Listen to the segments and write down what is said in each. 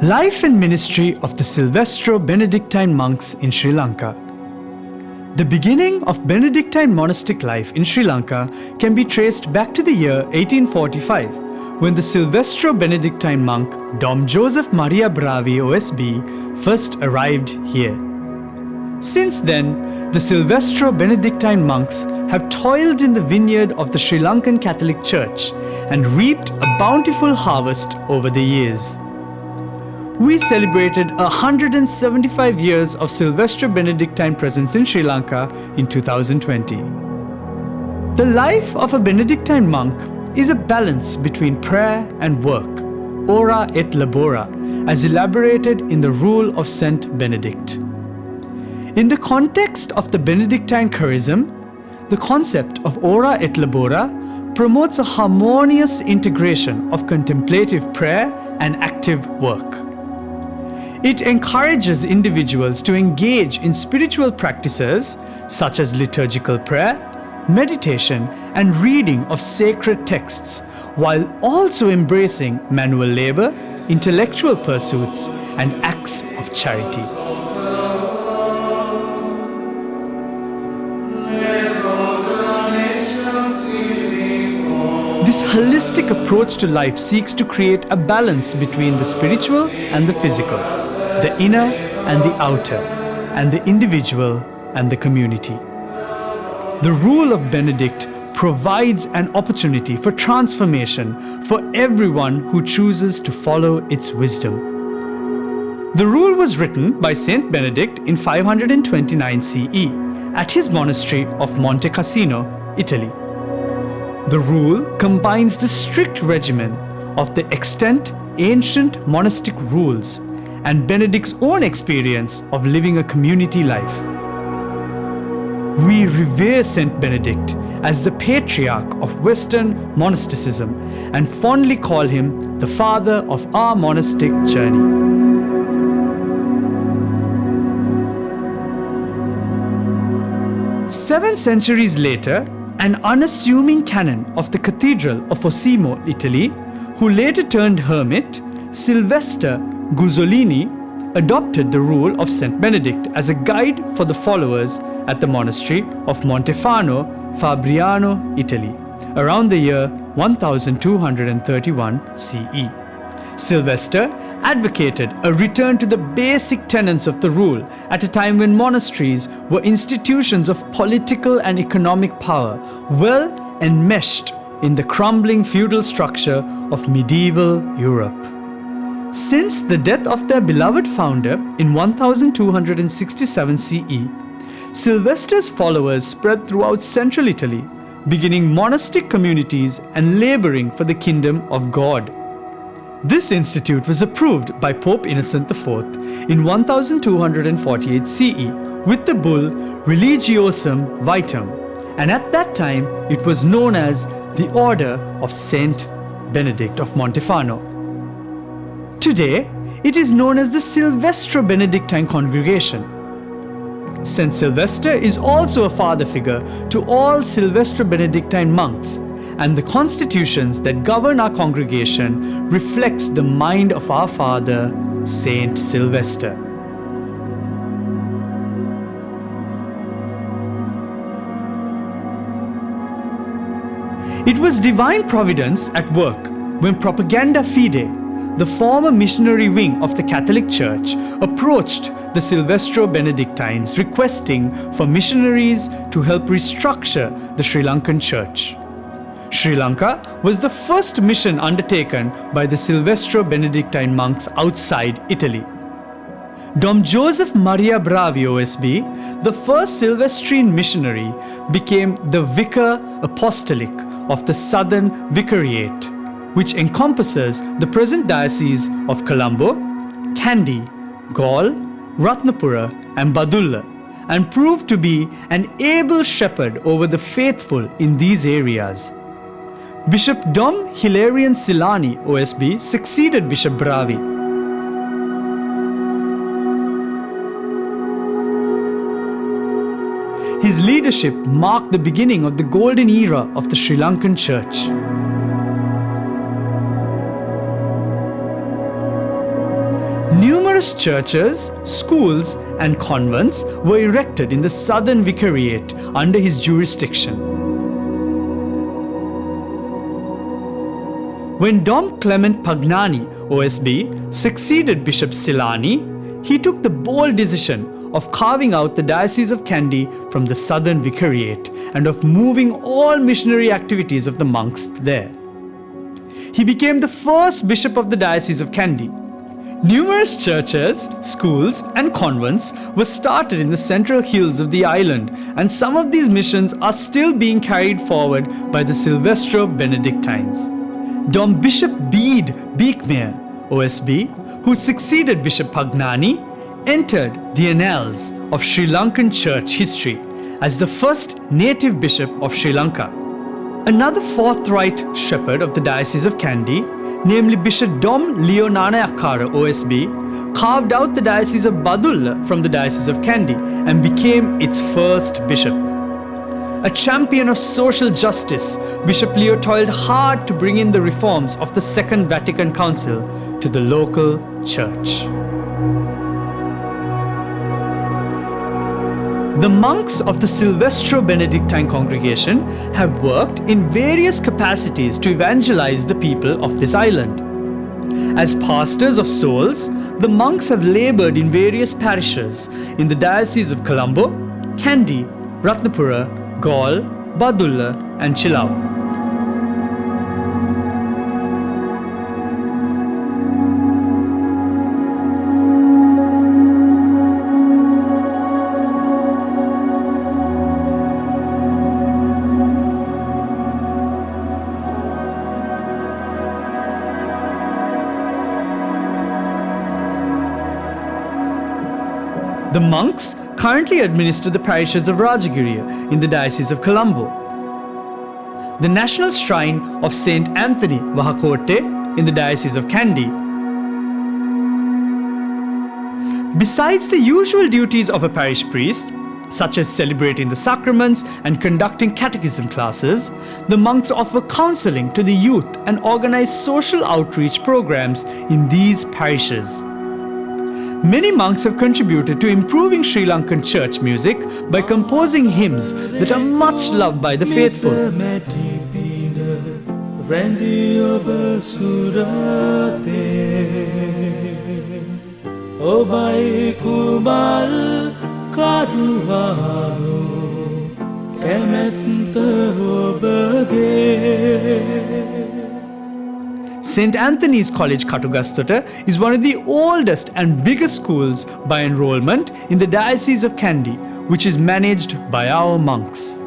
Life and ministry of the Silvestro Benedictine monks in Sri Lanka. The beginning of Benedictine monastic life in Sri Lanka can be traced back to the year 1845, when the Silvestro Benedictine monk Dom Joseph Maria Bravi OSB first arrived here. Since then, the Silvestro Benedictine monks have toiled in the vineyard of the Sri Lankan Catholic Church and reaped a bountiful harvest over the years. We celebrated 175 years of Silvestro Benedictine presence in Sri Lanka in 2020. The life of a Benedictine monk is a balance between prayer and work, ora et labora, as elaborated in the Rule of Saint Benedict. In the context of the Benedictine charism, the concept of ora et labora promotes a harmonious integration of contemplative prayer and active work. It encourages individuals to engage in spiritual practices such as liturgical prayer, meditation, and reading of sacred texts, while also embracing manual labor, intellectual pursuits, and acts of charity. This holistic approach to life seeks to create a balance between the spiritual and the physical, the inner and the outer, and the individual and the community. The Rule of Benedict provides an opportunity for transformation for everyone who chooses to follow its wisdom. The rule was written by Saint Benedict in 529 CE at his monastery of Montefano, Italy. The rule combines the strict regimen of the extant ancient monastic rules and Benedict's own experience of living a community life. We revere Saint Benedict as the patriarch of Western monasticism and fondly call him the father of our monastic journey. Seven centuries later, an unassuming canon of the Cathedral of Osimo, Italy, who later turned hermit, Sylvester Guzzolini, adopted the Rule of Saint Benedict as a guide for the followers at the monastery of Montefano, Fabriano, Italy, around the year 1231 CE. Sylvester advocated a return to the basic tenets of the rule at a time when monasteries were institutions of political and economic power, well enmeshed in the crumbling feudal structure of medieval Europe. Since the death of their beloved founder in 1267 CE, Sylvester's followers spread throughout central Italy, beginning monastic communities and laboring for the kingdom of God. This institute was approved by Pope Innocent IV in 1248 CE with the bull Religiosum Vitam, and at that time it was known as the Order of Saint Benedict of Montefano. Today, it is known as the Silvestro Benedictine Congregation. Saint Sylvester is also a father figure to all Silvestro Benedictine monks, and the constitutions that govern our congregation reflects the mind of our father, Saint Sylvester. It was divine providence at work when Propaganda Fide, the former missionary wing of the Catholic Church, approached the Silvestro Benedictines requesting for missionaries to help restructure the Sri Lankan Church. Sri Lanka was the first mission undertaken by the Silvestro Benedictine monks outside Italy. Dom Joseph Maria Bravi OSB, the first Silvestrine missionary, became the Vicar Apostolic of the Southern Vicariate, which encompasses the present diocese of Colombo, Kandy, Galle, Ratnapura and Badulla, and proved to be an able shepherd over the faithful in these areas. Bishop Dom Hilarion Silani OSB succeeded Bishop Bravi. His leadership marked the beginning of the golden era of the Sri Lankan Church. Numerous churches, schools, and convents were erected in the southern vicariate under his jurisdiction. When Dom Clement Pagnani, OSB, succeeded Bishop Silani, he took the bold decision of carving out the Diocese of Kandy from the southern vicariate and of moving all missionary activities of the monks there. He became the first bishop of the Diocese of Kandy. Numerous churches, schools, and convents were started in the central hills of the island, and some of these missions are still being carried forward by the Silvestro Benedictines. Dom Bishop Bede Beekmeer, OSB, who succeeded Bishop Pagnani, entered the annals of Sri Lankan church history as the first native bishop of Sri Lanka. Another forthright shepherd of the Diocese of Kandy, namely Bishop Dom Leonanayakara, OSB, carved out the Diocese of Badulla from the Diocese of Kandy and became its first bishop. A champion of social justice, Bishop Leo toiled hard to bring in the reforms of the Second Vatican Council to the local church. The monks of the Silvestro Benedictine congregation have worked in various capacities to evangelize the people of this island. As pastors of souls, the monks have labored in various parishes in the Diocese of Colombo, Kandy, Ratnapura, Gaul, Badulla, and Chilaw. The monks currently administer the parishes of Rajagiriya in the Diocese of Colombo, the National Shrine of Saint Anthony Vahakote in the Diocese of Kandy. Besides the usual duties of a parish priest, such as celebrating the sacraments and conducting catechism classes, the monks offer counseling to the youth and organize social outreach programs in these parishes. Many monks have contributed to improving Sri Lankan church music by composing hymns that are much loved by the faithful. St. Anthony's College Katugastota is one of the oldest and biggest schools by enrollment in the Diocese of Kandy, which is managed by our monks.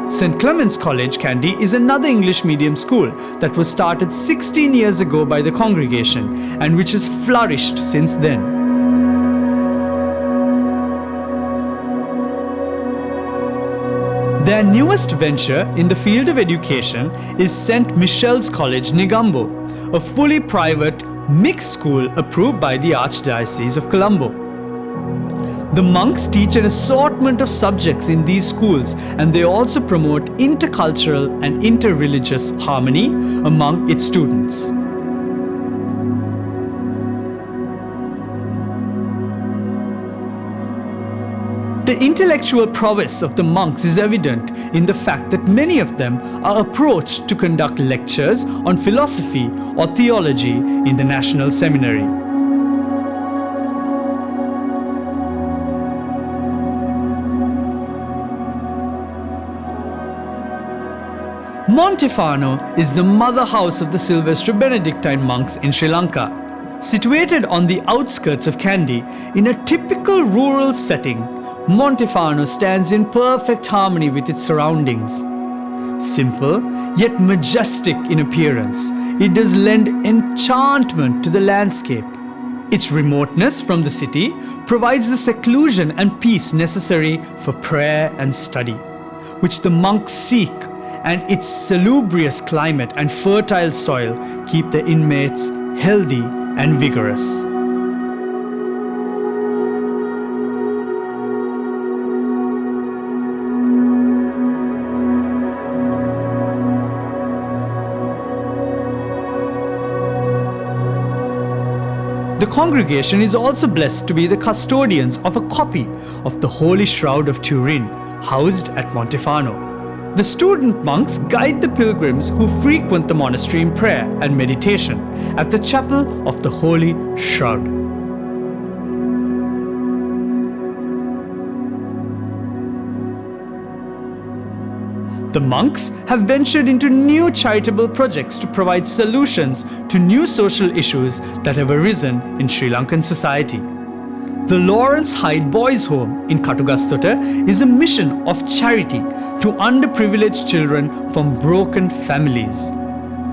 St. Clement's College, Kandy, is another English medium school that was started 16 years ago by the congregation and which has flourished since then. Their newest venture in the field of education is St. Michel's College, Negombo, a fully private, mixed school approved by the Archdiocese of Colombo. The monks teach an assortment of subjects in these schools, and they also promote intercultural and interreligious harmony among its students. The intellectual prowess of the monks is evident in the fact that many of them are approached to conduct lectures on philosophy or theology in the National Seminary. Montefano is the mother house of the Silvestro Benedictine monks in Sri Lanka. Situated on the outskirts of Kandy, in a typical rural setting, Montefano stands in perfect harmony with its surroundings. Simple, yet majestic in appearance, it does lend enchantment to the landscape. Its remoteness from the city provides the seclusion and peace necessary for prayer and study, which the monks seek, and its salubrious climate and fertile soil keep the inmates healthy and vigorous. The congregation is also blessed to be the custodians of a copy of the Holy Shroud of Turin, housed at Montefano. The student monks guide the pilgrims who frequent the monastery in prayer and meditation at the chapel of the Holy Shroud. The monks have ventured into new charitable projects to provide solutions to new social issues that have arisen in Sri Lankan society. The Lawrence Hyde Boys Home in Katugastota is a mission of charity to underprivileged children from broken families.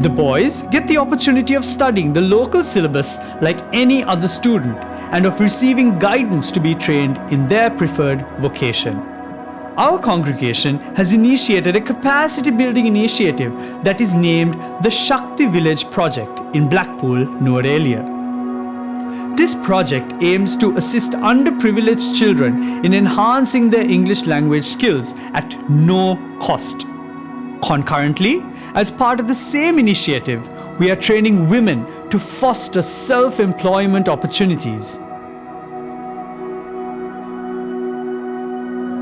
The boys get the opportunity of studying the local syllabus like any other student and of receiving guidance to be trained in their preferred vocation. Our congregation has initiated a capacity building initiative that is named the Shakti Village Project in Blackpool, Nuwara. This project aims to assist underprivileged children in enhancing their English language skills at no cost. Concurrently, as part of the same initiative, we are training women to foster self-employment opportunities.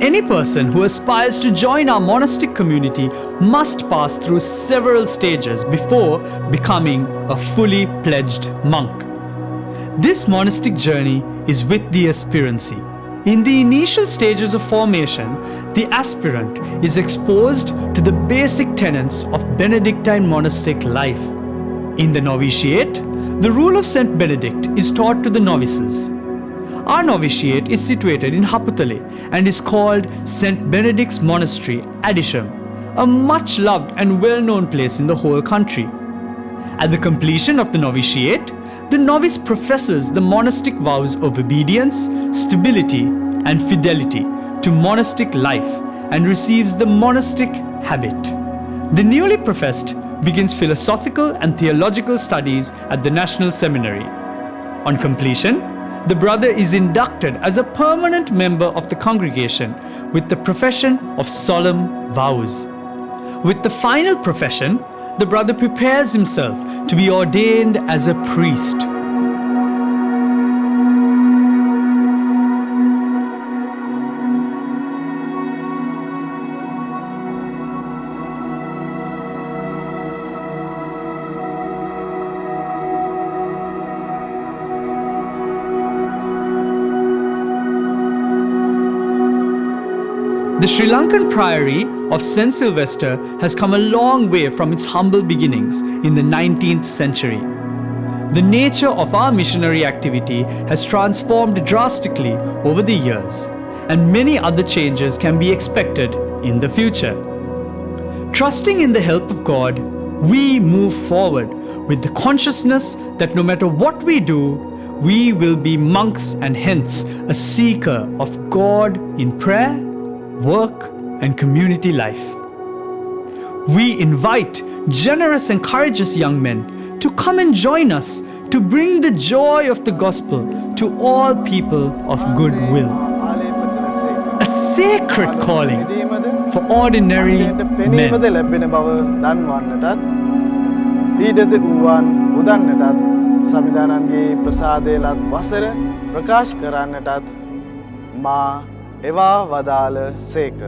Any person who aspires to join our monastic community must pass through several stages before becoming a fully pledged monk. This monastic journey is with the aspirancy. In the initial stages of formation, the aspirant is exposed to the basic tenets of Benedictine monastic life. In the novitiate, the rule of Saint Benedict is taught to the novices. Our novitiate is situated in Haputale and is called Saint Benedict's Monastery, Addisham, a much loved and well-known place in the whole country. At the completion of the novitiate, the novice professes the monastic vows of obedience, stability, and fidelity to monastic life and receives the monastic habit. The newly professed begins philosophical and theological studies at the National Seminary. On completion, the brother is inducted as a permanent member of the congregation with the profession of solemn vows. With the final profession, the brother prepares himself to be ordained as a priest. The Sri Lankan Priory of St. Sylvester has come a long way from its humble beginnings in the 19th century. The nature of our missionary activity has transformed drastically over the years, and many other changes can be expected in the future. Trusting in the help of God, we move forward with the consciousness that no matter what we do, we will be monks and hence a seeker of God in prayer, work, and community life. We invite generous and courageous young men to come and join us to bring the joy of the gospel to all people of goodwill. A sacred calling for ordinary men. එවා වදාළ සේක.